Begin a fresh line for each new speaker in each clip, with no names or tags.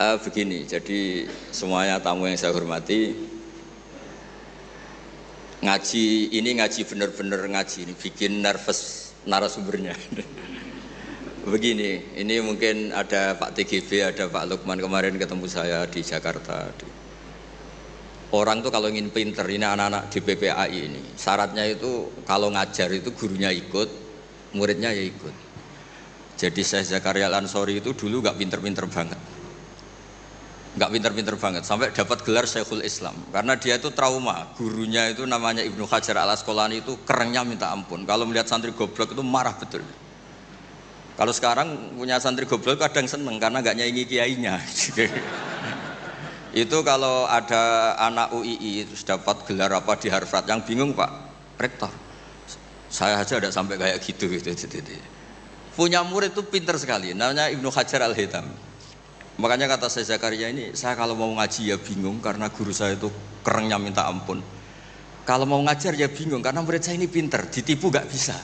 Begini, jadi semuanya tamu yang saya hormati, ngaji bener-bener ngaji ini bikin nervous narasumbernya. Begini, ini mungkin ada Pak TGB, ada Pak Lukman kemarin ketemu saya di Jakarta. Orang tuh kalau ingin pinter, ini anak-anak di PPAI ini, syaratnya itu kalau ngajar itu gurunya ikut, muridnya ya ikut. Jadi Syekh Zakaria Al-Ansori itu dulu gak pinter-pinter banget. Nggak pinter-pinter banget sampai dapat gelar Syekhul Islam karena dia itu trauma. Gurunya itu namanya Ibnu Hajar Al Asqalani, itu kerennya minta ampun. Kalau melihat santri goblok itu marah betul. Kalau sekarang punya santri goblok kadang seneng karena nggak nyaingi kiainya. Itu kalau ada anak UII terus dapat gelar apa di Harvard, yang bingung Pak Rektor, saya aja ada sampai kayak gitu. Punya murid itu pinter sekali, namanya Ibnu Hajar Al Haytami. Makanya kata saya Zakaria ini, saya kalau mau ngaji ya bingung karena guru saya itu kerennya minta ampun. Kalau mau ngajar ya bingung karena murid saya ini pinter, ditipu gak bisa.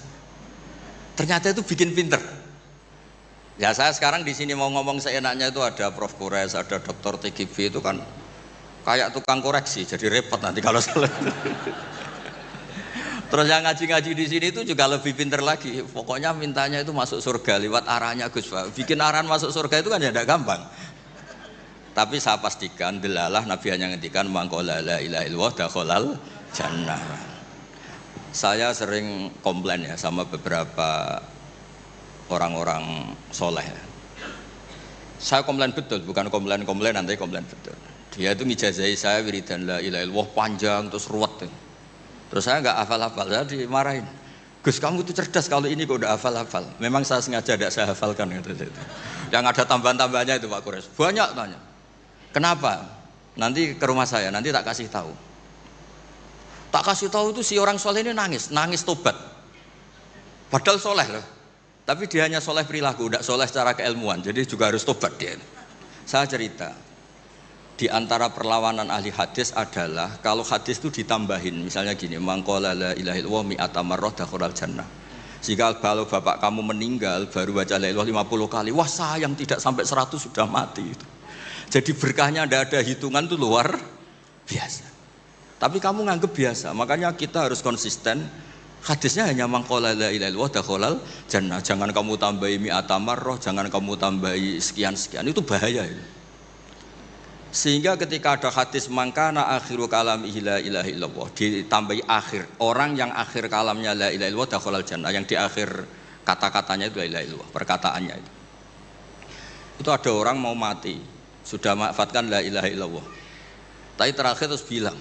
Ternyata itu bikin pinter. Ya saya sekarang di sini mau ngomong seenaknya itu ada Prof Kures, ada Dr. TGB, itu kan kayak tukang koreksi, jadi repot nanti kalau salah. Terus yang ngaji-ngaji di sini itu juga lebih pinter lagi. Pokoknya mintanya itu masuk surga lewat arahnya Gus Pak. Bikin arahan masuk surga itu kan ya tidak gampang. Tapi saya pastikan delalah Nabi hanya ngendikan mangkola la ilaha illallah dakhalal jannah. Saya sering komplain ya sama beberapa orang-orang soleh. Saya komplain betul, bukan komplain nanti komplain betul. Dia itu ngijazahi saya wiridan la ilaha illallah panjang terus ruwet. Terus saya nggak hafal-hafal, saya dimarahin. Gus, kamu itu cerdas, kalau ini kok udah hafal-hafal. Memang saya sengaja tidak saya hafalkan gitu. Yang ada tambahan-tambahannya itu Pak Kures. Banyak tanya. Kenapa? Nanti ke rumah saya, nanti tak kasih tahu. Tak kasih tahu itu si orang soleh ini nangis tobat. Padahal soleh loh. Tapi dia hanya soleh perilaku, tidak soleh secara keilmuan. Jadi juga harus tobat dia. Saya cerita. Di antara perlawanan ahli hadis adalah kalau hadis itu ditambahin, misalnya gini, mangqala la ilaha illallah mi'ata marrah dakhalal jannah. Jika kalau bapak kamu meninggal baru baca la ilaha 50 kali, wah sayang tidak sampai 100 sudah mati. Jadi berkahnya tidak ada hitungan, itu luar biasa. Tapi kamu nganggep biasa, makanya kita harus konsisten. Hadisnya hanya mangqala la ilaha illallah dakhalal jannah. Jangan kamu tambahi mi'ata marrah, jangan kamu tambahi sekian-sekian, itu bahaya itu. Sehingga ketika ada hadis mangkana akhiru kalamihi la ilaha illallah, ditambahi akhir, orang yang akhir kalamnya la ilaha illallah dakhalal jannah, yang di akhir kata-katanya itu la ilaha illallah, perkataannya itu. Itu ada orang mau mati, sudah mafatkan la ilaha illallah. Tapi terakhir terus bilang,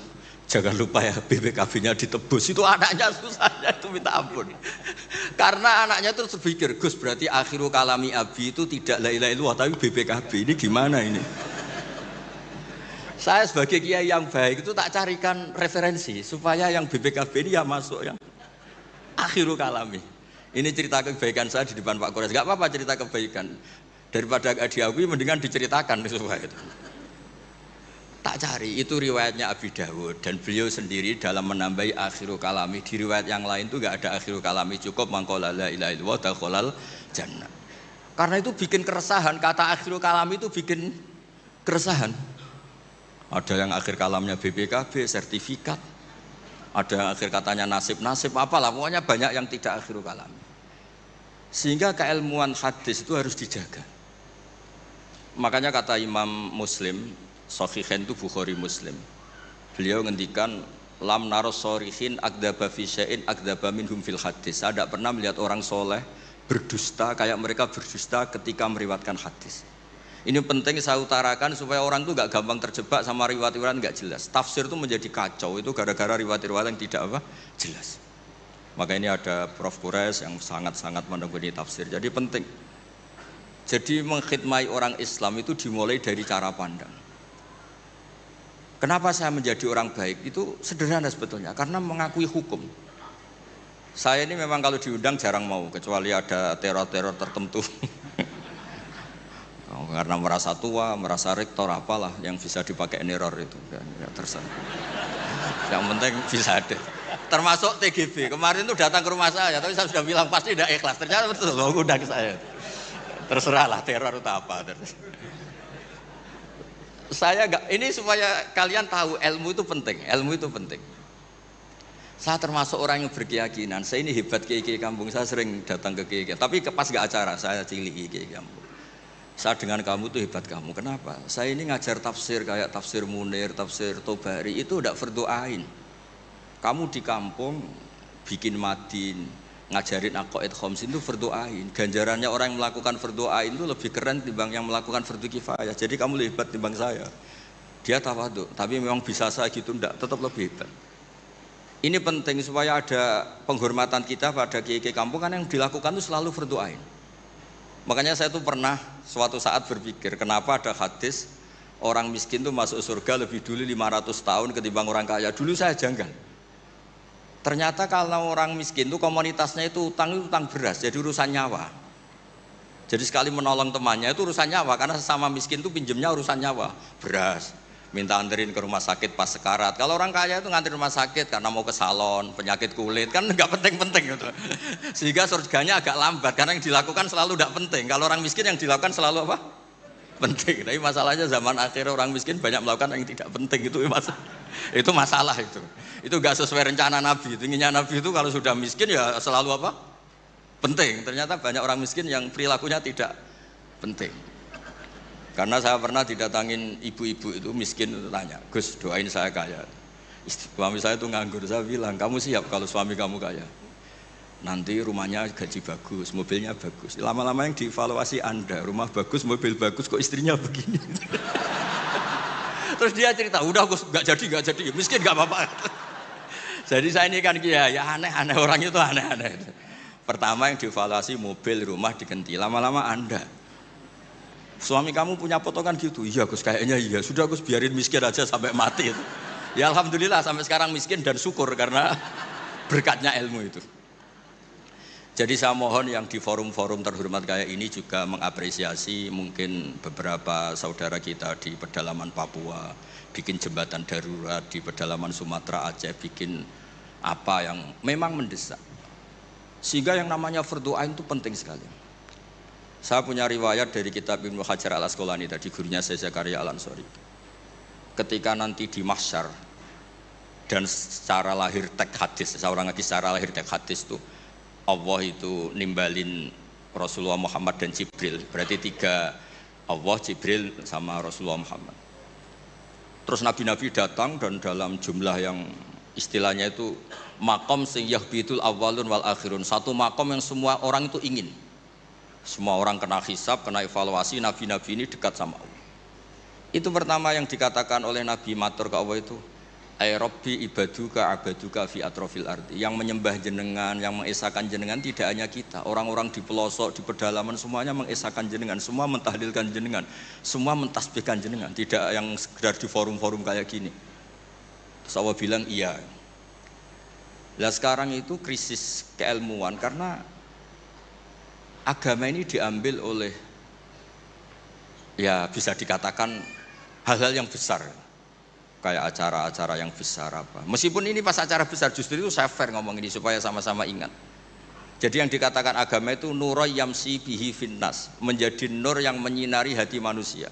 jangan lupa ya BPKB-nya ditebus. Itu anaknya susahnya itu minta ampun. Karena anaknya terus berpikir, Gus berarti akhiru kalami abi itu tidak la ilaha illallah tapi BPKB, ini gimana ini? Saya sebagai kiai yang baik itu tak carikan referensi supaya yang BPKB ini ya masuk yang akhiru kalami. Ini cerita kebaikan saya di depan Pak Kores. Gak apa-apa cerita kebaikan, daripada gak diakui mendingan diceritakan supaya itu. Tak cari, itu riwayatnya Abi Dawud dan beliau sendiri dalam menambahi akhiru kalami. Di riwayat yang lain itu gak ada akhiru kalami, cukup mangqala la ilaha illallah dakhalal jannah. Karena itu bikin keresahan, kata akhiru kalami itu bikin keresahan. Ada yang akhir kalamnya BPKB, sertifikat. Ada yang akhir katanya nasib-nasib, apalah. Pokoknya banyak yang tidak akhir kalam. Sehingga keilmuan hadis itu harus dijaga. Makanya kata Imam Muslim, Shahihain itu Bukhari Muslim. Beliau ngendikan, lam naros shorihin akdaba fi syai'in akdaba minhum fil hadis. Saya tidak pernah melihat orang soleh berdusta kayak mereka berdusta ketika meriwayatkan hadis. Ini penting saya utarakan supaya orang itu gak gampang terjebak sama riwayat-riwayat gak jelas. Tafsir itu menjadi kacau itu gara-gara riwayat-riwayat yang tidak jelas. Maka ini ada Prof Kures yang sangat-sangat menekuni tafsir. Jadi penting. Jadi mengkhidmati orang Islam itu dimulai dari cara pandang. Kenapa saya menjadi orang baik? Itu sederhana sebetulnya, karena mengakui hukum. Saya ini memang kalau diundang jarang mau, kecuali ada teror-teror tertentu. Karena merasa tua, merasa rektor apalah yang bisa dipakai neror itu, ya terserah. Yang penting bisa ada. Termasuk TGB kemarin itu datang ke rumah saya, tapi saya sudah bilang pasti tidak ikhlas. Ternyata betul, loh undang saya. Terserahlah teror itu apa. Saya enggak, ini supaya kalian tahu ilmu itu penting, ilmu itu penting. Saya termasuk orang yang berkeyakinan, saya ini hebat kiai-kiai kampung, saya sering datang ke kiai, tapi pas nggak acara, saya ciliki kiai kampung. Saya dengan kamu tuh hebat kamu, kenapa? Saya ini ngajar tafsir kayak tafsir Munir, tafsir Tobari, itu udah fardu ain. Kamu di kampung bikin madin, ngajarin aqaid khamsin itu fardu ain. Ganjarannya orang yang melakukan fardu ain itu lebih keren timbang yang melakukan fardu kifayah. Jadi kamu lebih hebat timbang saya. Dia tawadhu, tapi memang bisa saya gitu enggak, tetap lebih hebat. Ini penting supaya ada penghormatan kita pada kiai-kiai kampung kan yang dilakukan itu selalu fardu ain. Makanya saya tuh pernah suatu saat berpikir kenapa ada hadis orang miskin tuh masuk surga lebih dulu 500 tahun ketimbang orang kaya. Dulu saya janggal. Ternyata kalau orang miskin tuh komunitasnya itu utang beras, jadi urusan nyawa. Jadi sekali menolong temannya itu urusan nyawa karena sesama miskin tuh pinjemnya urusan nyawa, beras. Minta anterin ke rumah sakit pas sekarat. Kalau orang kaya itu nganterin rumah sakit karena mau ke salon, penyakit kulit, kan nggak penting-penting gitu. Sehingga surganya agak lambat karena yang dilakukan selalu tidak penting. Kalau orang miskin yang dilakukan selalu apa? Penting. Tapi masalahnya zaman akhir orang miskin banyak melakukan yang tidak penting, itu masalah itu. Itu nggak sesuai rencana Nabi. Inginnya Nabi itu kalau sudah miskin ya selalu apa? Penting. Ternyata banyak orang miskin yang perilakunya tidak penting. Karena saya pernah didatangin ibu-ibu itu miskin itu tanya, Gus doain saya kaya. Suami saya itu nganggur, saya bilang kamu siap kalau suami kamu kaya. Nanti rumahnya gaji bagus, mobilnya bagus. Lama-lama yang dievaluasi Anda, rumah bagus, mobil bagus, kok istrinya begini. Terus dia cerita, udah Gus nggak jadi, miskin nggak apa-apa. Jadi saya ini kan ya aneh-aneh, orang itu aneh-aneh. Pertama yang dievaluasi mobil, rumah diganti, lama-lama Anda. Suami kamu punya potongan gitu, iya Gus kayaknya iya, sudah Gus biarin miskin aja sampai mati. Ya alhamdulillah sampai sekarang miskin dan syukur karena berkatnya ilmu itu. Jadi saya mohon yang di forum-forum terhormat kayak ini juga mengapresiasi mungkin beberapa saudara kita di pedalaman Papua, bikin jembatan darurat di pedalaman Sumatera, Aceh, bikin apa yang memang mendesak. Sehingga yang namanya fardu ain itu penting sekali. Saya punya riwayat dari kitab Ibnu Hajar al-Asqalani tadi, gurunya saya Zakaria al-Ansori. Ketika nanti di mahsyar dan secara lahir teks hadis, seorang lagi secara lahir teks hadis itu Allah itu nimbalin Rasulullah Muhammad dan Jibril. Berarti tiga, Allah, Jibril sama Rasulullah Muhammad. Terus nabi-nabi datang dan dalam jumlah yang istilahnya itu maqam sing yahbitul awwalun wal akhirun. Satu maqam yang semua orang itu ingin. Semua orang kena hisab, kena evaluasi, nabi-nabi ini dekat sama Allah. Itu pertama yang dikatakan oleh Nabi matur ke Allah itu, ay Rabbi ibaduka abaduka fi atrofil ardi. Yang menyembah jenengan, yang mengesahkan jenengan tidak hanya kita. Orang-orang di pelosok, di pedalaman semuanya mengesahkan jenengan, semua mentahlilkan jenengan, semua mentasbihkan jenengan. Tidak yang sekedar di forum-forum kayak gini. Terus Allah bilang iya. Nah sekarang itu krisis keilmuan karena agama ini diambil oleh, ya bisa dikatakan hal-hal yang besar, kayak acara-acara yang besar apa. Meskipun ini pas acara besar, justru itu saya fair ngomong ini supaya sama-sama ingat. Jadi yang dikatakan agama itu nurul yamsi bihi finnas, menjadi nur yang menyinari hati manusia.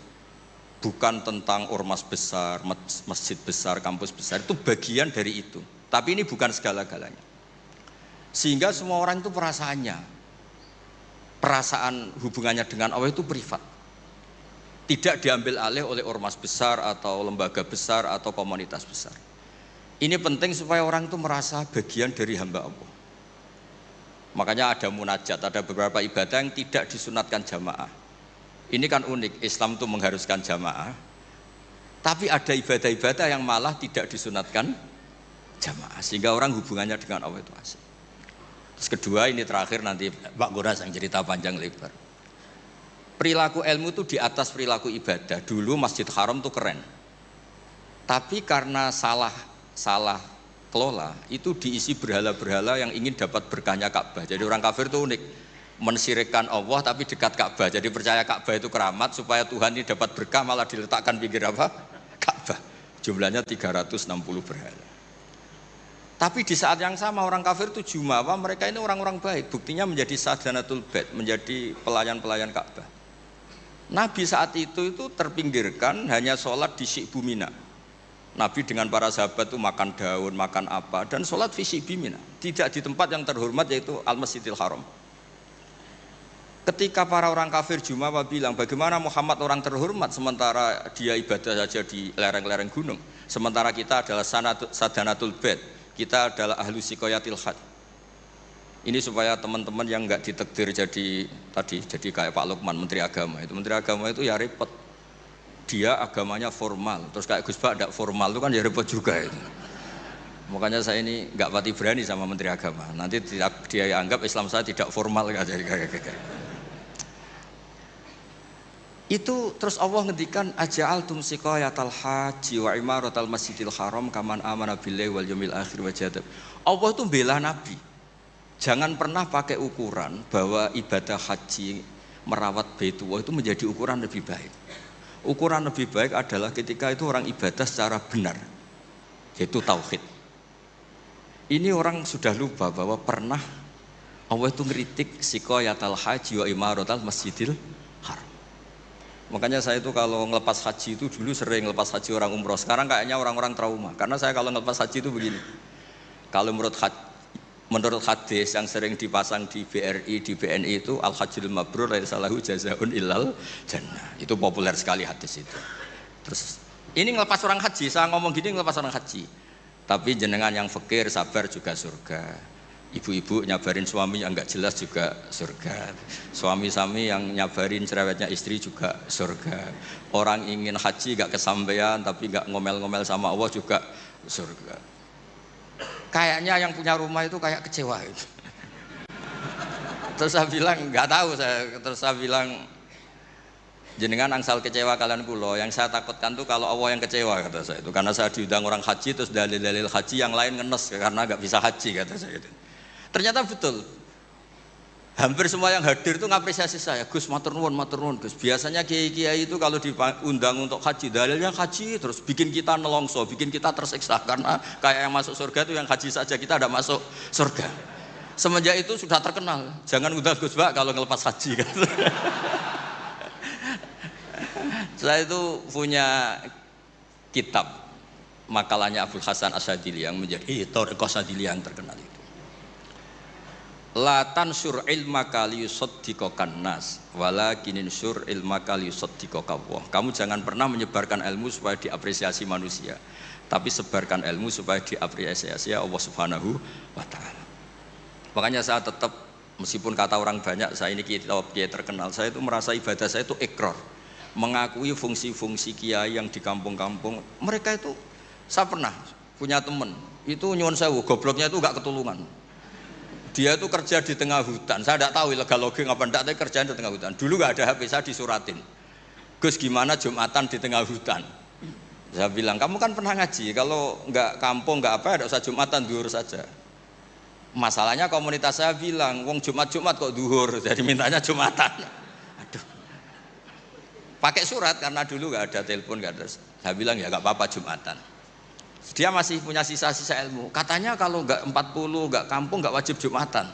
Bukan tentang ormas besar, masjid besar, kampus besar, itu bagian dari itu. Tapi ini bukan segala-galanya. Sehingga semua orang itu perasaan hubungannya dengan Allah itu privat, tidak diambil alih oleh ormas besar atau lembaga besar atau komunitas besar. Ini penting supaya orang itu merasa bagian dari hamba Allah. Makanya ada munajat, ada beberapa ibadah yang tidak disunatkan jamaah. Ini kan unik, Islam itu mengharuskan jamaah, tapi ada ibadah-ibadah yang malah tidak disunatkan jamaah, sehingga orang hubungannya dengan Allah itu asik. Terus kedua, ini terakhir nanti Pak Guras yang cerita panjang lebar. Perilaku ilmu itu di atas perilaku ibadah. Dulu Masjid Haram itu keren, tapi karena salah kelola itu diisi berhala-berhala yang ingin dapat berkahnya Ka'bah. Jadi orang kafir itu unik, mensyirikkan Allah tapi dekat Ka'bah. Jadi percaya Ka'bah itu keramat, supaya Tuhan ini dapat berkah malah diletakkan pinggir apa? Ka'bah. Jumlahnya 360 berhala. Tapi di saat yang sama orang kafir itu jumawa, mereka ini orang-orang baik. Buktinya menjadi sadanatul bait, menjadi pelayan-pelayan Ka'bah. Nabi saat itu terpinggirkan, hanya sholat di Syi'bu Mina. Nabi dengan para sahabat itu makan daun, makan apa, dan sholat di Syi'bu Mina. Tidak di tempat yang terhormat yaitu Al-Masjidil Haram. Ketika para orang kafir Jumawa bilang, bagaimana Muhammad orang terhormat sementara dia ibadah saja di lereng-lereng gunung, sementara kita adalah sadanatul bait, kita adalah ahlu sikoyatil had. Ini supaya teman-teman yang enggak ditakdir jadi kayak Pak Lukman, Menteri Agama itu ya repot. Dia agamanya formal, terus kayak Gus Pak tidak formal itu kan ya repot juga itu. Makanya saya ini enggak pati berani sama Menteri Agama. Nanti dia anggap Islam saya tidak formal kan jadi kayak. Itu terus Allah ngendikan aja'altum siqayatal haji wa imaratal masjidil haram kaman amana billahi wal yaumil akhir wa jadab. Allah itu bela Nabi. Jangan pernah pakai ukuran bahwa ibadah haji merawat Baitullah itu menjadi ukuran lebih baik. Ukuran lebih baik adalah ketika itu orang ibadah secara benar, yaitu tauhid. Ini orang sudah lupa bahwa pernah Allah itu ngeritik siqayatal haji wa imaratal masjidil haram. Makanya saya itu kalau ngelepas haji itu dulu sering ngelepas haji orang umroh. Sekarang kayaknya orang-orang trauma. Karena saya kalau ngelepas haji itu begini. Kalau menurut hadis yang sering dipasang di BRI, di BNI itu al-hajjul mabrur laisa lahu jazaa'un illal jannah. Itu populer sekali hadis itu. Terus ini ngelepas orang haji, saya ngomong gini ngelepas orang haji. Tapi jenengan yang fakir sabar juga surga. Ibu-ibu nyabarin suami yang enggak jelas juga surga. Suami-suami yang nyabarin cerewetnya istri juga surga. Orang ingin haji enggak kesampaian tapi enggak ngomel-ngomel sama Allah juga surga. Kayaknya yang punya rumah itu kayak kecewa itu. Terus saya bilang enggak tahu saya. Terus saya bilang jenengan angsal kecewa kalian kulo. Yang saya takutkan tuh kalau Allah yang kecewa kata saya itu. Karena saya diundang orang haji terus dalil-dalil haji yang lain ngenes karena enggak bisa haji kata saya itu. Ternyata betul. Hampir semua yang hadir itu ngapresiasi saya. Gus matur nuwun Gus. Biasanya kiai-kiai itu kalau diundang untuk haji, dalilnya haji terus bikin kita nelongso, bikin kita tersiksa karena kayak yang masuk surga itu yang haji saja kita ada masuk surga. Semenjak itu sudah terkenal. Jangan undang Gus Pak kalau ngelepas haji kan. Saya itu punya kitab makalahnya Abdul Hasan Asyadili yang menjadi Thariqah Asyadili yang terkenal itu. La tansur ilmaka liyusaddiqakan nas walakinin sur ilmaka liyusaddiqaka Allah. Kamu jangan pernah menyebarkan ilmu supaya diapresiasi manusia, tapi sebarkan ilmu supaya diapresiasi Allah Subhanahu wa taala. Makanya saya tetap meskipun kata orang banyak saya ini kiai terkenal, saya itu merasa ibadah saya itu ikrar, mengakui fungsi-fungsi kiai yang di kampung-kampung. Mereka itu saya pernah punya teman, itu nyuwun sewu gobloknya itu enggak ketulungan. Dia itu kerja di tengah hutan. Saya tidak tahu ilegal logging apa enggak, tapi kerjaan di tengah hutan. Dulu enggak ada HP, saya disuratin. Gus gimana Jumatan di tengah hutan? Saya bilang, kamu kan pernah ngaji, kalau enggak kampung enggak apa, enggak usah Jumatan, duhur saja. Masalahnya komunitas saya bilang, wong Jumat kok duhur, jadi mintanya Jumatan. Aduh. Pakai surat karena dulu enggak ada telepon, enggak ada. Saya bilang ya enggak apa-apa Jumatan. Dia masih punya sisa-sisa ilmu. Katanya kalau enggak 40, enggak kampung, enggak wajib Jumatan.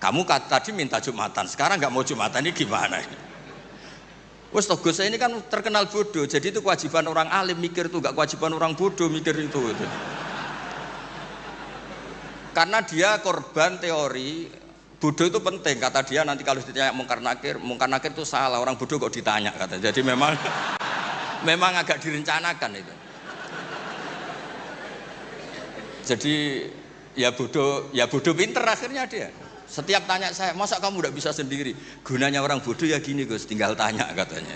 Kamu tadi minta Jumatan, sekarang enggak mau Jumatan, ini gimana ini? Wes toh Gus, ini kan terkenal bodoh. Jadi itu kewajiban orang alim mikir itu, enggak kewajiban orang bodoh mikir itu. Karena dia korban teori bodoh itu penting. Kata dia nanti kalau ditanya mungkar nakir itu salah. Orang bodoh kok ditanya kata. Jadi memang agak direncanakan itu. Jadi ya bodoh pinter akhirnya dia. Setiap tanya saya, masa kamu tidak bisa sendiri? Gunanya orang bodoh ya gini Gus, tinggal tanya katanya.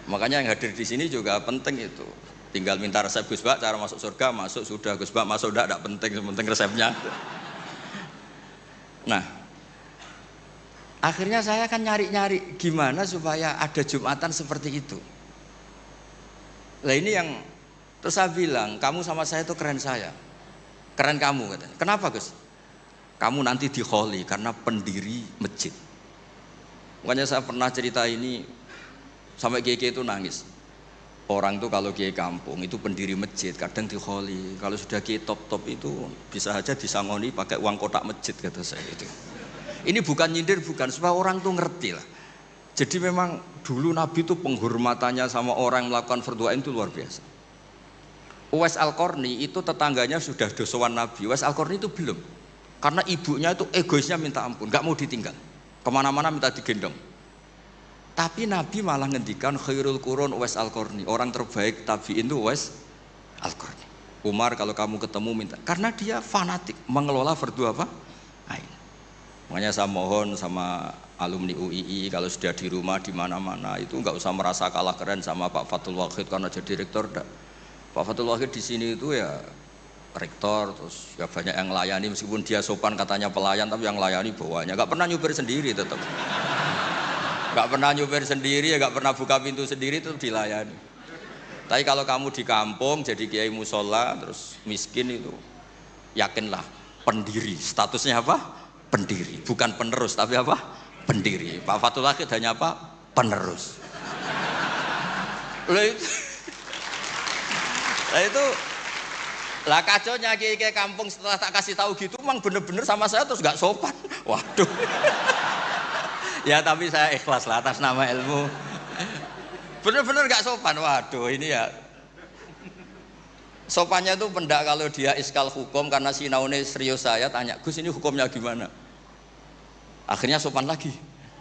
Makanya yang hadir di sini juga penting itu. Tinggal minta resep Gus Bak, cara masuk surga, masuk sudah Gus Bak, masuk tidak penting, penting resepnya. Nah, akhirnya saya akan nyari-nyari gimana supaya ada Jumatan seperti itu. Nah ini yang terus saya bilang, kamu sama saya itu keren saya, keren kamu katanya. Kenapa Gus? Kamu nanti dikholi karena pendiri masjid. Makanya saya pernah cerita ini sampai kiai itu nangis. Orang itu kalau kiai kampung itu pendiri masjid kadang dikholi. Kalau sudah kiai top itu bisa aja disangoni pakai uang kotak masjid kata saya itu. Ini bukan nyindir, bukan supaya orang tuh ngerti lah. Jadi memang dulu Nabi itu penghormatannya sama orang yang melakukan fardhu ain itu luar biasa. Uwais Al-Qarni itu tetangganya sudah dosowan Nabi. Uwais Al-Qarni itu belum. Karena ibunya itu egoisnya minta ampun, nggak mau ditinggal. Kemana-mana minta digendong. Tapi Nabi malah ngendikan khairul qurun Uwais Al-Qarni. Orang terbaik tabi'in itu Uwais Al-Qarni. Umar kalau kamu ketemu minta. Karena dia fanatik mengelola fardhu apa? Ain. Makanya saya mohon sama alumni UII kalau sudah di rumah di mana-mana itu nggak usah merasa kalah keren sama Pak Fathul Wahid karena jadi rektor. Pak Fathul Wahid di sini itu ya rektor, terus ya banyak yang layani meskipun dia sopan katanya pelayan, tapi yang layani bawahnya nggak pernah nyupir sendiri tetap. Nggak pernah nyupir sendiri, ya nggak pernah buka pintu sendiri, tetap dilayani. Tapi kalau kamu di kampung jadi kiai musola terus miskin itu, yakinlah pendiri, statusnya apa? Pendiri, bukan penerus tapi apa? Pendiri. Pak Fathul Wahid hanya apa? Penerus. Itu lah kacaunya kiai kampung setelah tak kasih tahu gitu, emang bener-bener sama saya terus nggak sopan. Waduh. Ya tapi saya ikhlas lah atas nama ilmu. Bener-bener nggak sopan. Waduh ini ya. Sopannya tuh pendak kalau dia iskal hukum karena sinaune serius saya tanya, Gus ini hukumnya gimana? Akhirnya sopan lagi.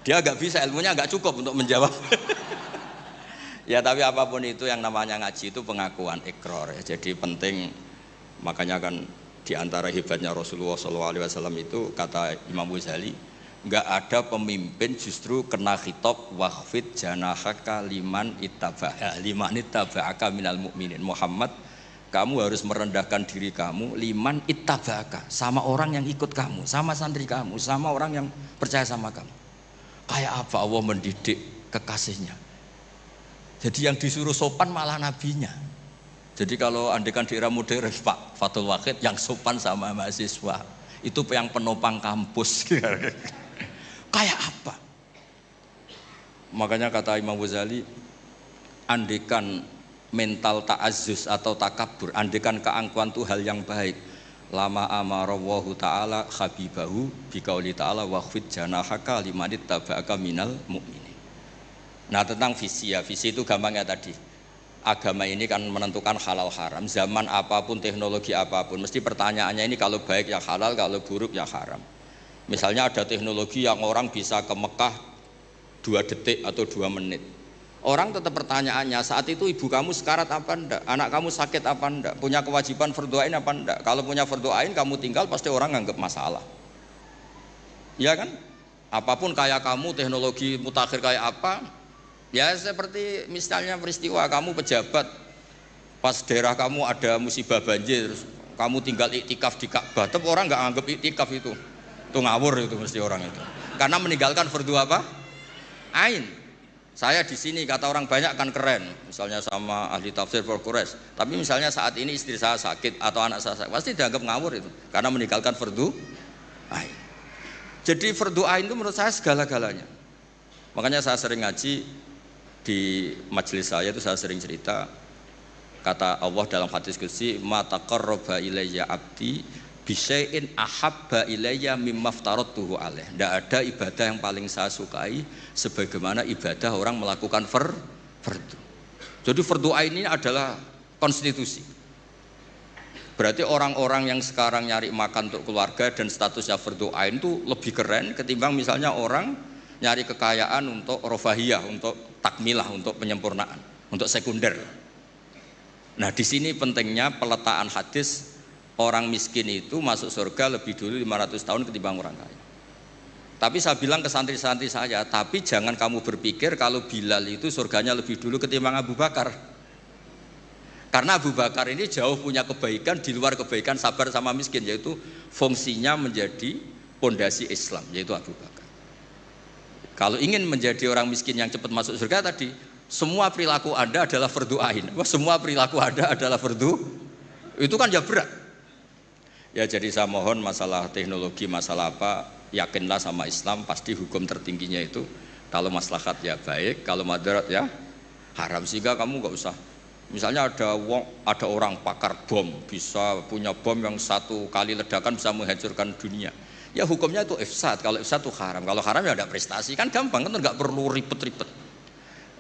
Dia nggak bisa, ilmunya nggak cukup untuk menjawab. Ya tapi apapun itu yang namanya ngaji itu pengakuan ikrar ya. Jadi penting, makanya kan diantara hebatnya Rasulullah SAW itu kata Imam Ghazali, nggak ada pemimpin justru kena khitab wakhfid janahaka liman ittaba'aka minal mu'minin. Muhammad, kamu harus merendahkan diri kamu liman ittaba'aka, sama orang yang ikut kamu, sama santri kamu, sama orang yang percaya sama kamu. Kayak apa Allah mendidik kekasihnya? Jadi yang disuruh sopan malah nabinya. Jadi kalau andekan di era modern Pak Fathul Wahid yang sopan sama mahasiswa itu yang penopang kampus. Kayak apa? Makanya kata Imam Ghazali, andekan mental ta'azzus atau takabur, andekan keangkuhan itu hal yang baik, lama amarawwahu ta'ala habibahu biqauli ta'ala wakhfid janahaka liman ittaba'aka minal mu'minin. Nah tentang visi ya, visi itu gampangnya tadi, agama ini kan menentukan halal haram, zaman apapun, teknologi apapun, mesti pertanyaannya ini kalau baik ya halal, kalau buruk ya haram. Misalnya ada teknologi yang orang bisa ke Mekah 2 detik atau 2 menit. Orang tetap pertanyaannya, saat itu ibu kamu sekarat apa enggak? Anak kamu sakit apa enggak? Punya kewajiban fardhu ain apa enggak? Kalau punya fardhu ain kamu tinggal pasti orang nganggap masalah. Ya kan? Apapun kayak kamu, teknologi mutakhir kayak apa? Ya seperti misalnya peristiwa kamu pejabat, pas daerah kamu ada musibah banjir, kamu tinggal iktikaf di Ka'bah, tetap orang nggak anggap iktikaf itu ngawur itu mesti orang itu. Karena meninggalkan fardhu apa? Ain. Saya di sini kata orang banyak kan keren, misalnya sama ahli tafsir Quraisy. Tapi misalnya saat ini istri saya sakit atau anak saya sakit, pasti dianggap ngawur itu, karena meninggalkan fardhu ain. Jadi fardhu ain itu menurut saya segala-galanya. Makanya saya sering ngaji di majelis saya itu, saya sering cerita kata Allah dalam hadis qudsi, ma taqarraba ilayya abdi bisyai'in ahabba ilayya mimma aftaradtuhu alaih. Tidak ada ibadah yang paling saya sukai sebagaimana ibadah orang melakukan fardhu. Jadi fardhu ain ini adalah konstitusi. Berarti orang-orang yang sekarang nyari makan untuk keluarga dan statusnya fardhu ain itu lebih keren ketimbang misalnya orang nyari kekayaan untuk rofahiyah, untuk takmilah, untuk penyempurnaan, untuk sekunder. Nah di sini pentingnya peletaan hadis, orang miskin itu masuk surga lebih dulu 500 tahun ketimbang orang kaya. Tapi saya bilang ke santri-santri saya, tapi jangan kamu berpikir kalau Bilal itu surganya lebih dulu ketimbang Abu Bakar. Karena Abu Bakar ini jauh punya kebaikan di luar kebaikan sabar sama miskin, yaitu fungsinya menjadi pondasi Islam, yaitu Abu Bakar. Kalau ingin menjadi orang miskin yang cepat masuk surga tadi, semua perilaku Anda adalah fardhu ain. Wah, semua perilaku Anda adalah fardhu. Itu kan ya berat. Ya jadi saya mohon masalah teknologi, masalah apa, yakinlah sama Islam, pasti hukum tertingginya itu kalau maslahat ya baik, kalau madarat ya haram. Sehingga kamu nggak usah. Misalnya ada orang pakar bom, bisa punya bom yang 1 kali ledakan bisa menghancurkan dunia. Ya hukumnya itu ifsad. Kalau ifsad itu haram. Kalau haram ya ada prestasi. Kan gampang kan, nggak perlu ribet-ribet.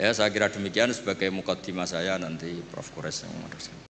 Ya saya kira demikian sebagai mukaddimah saya, nanti Prof. Kures yang meneruskan.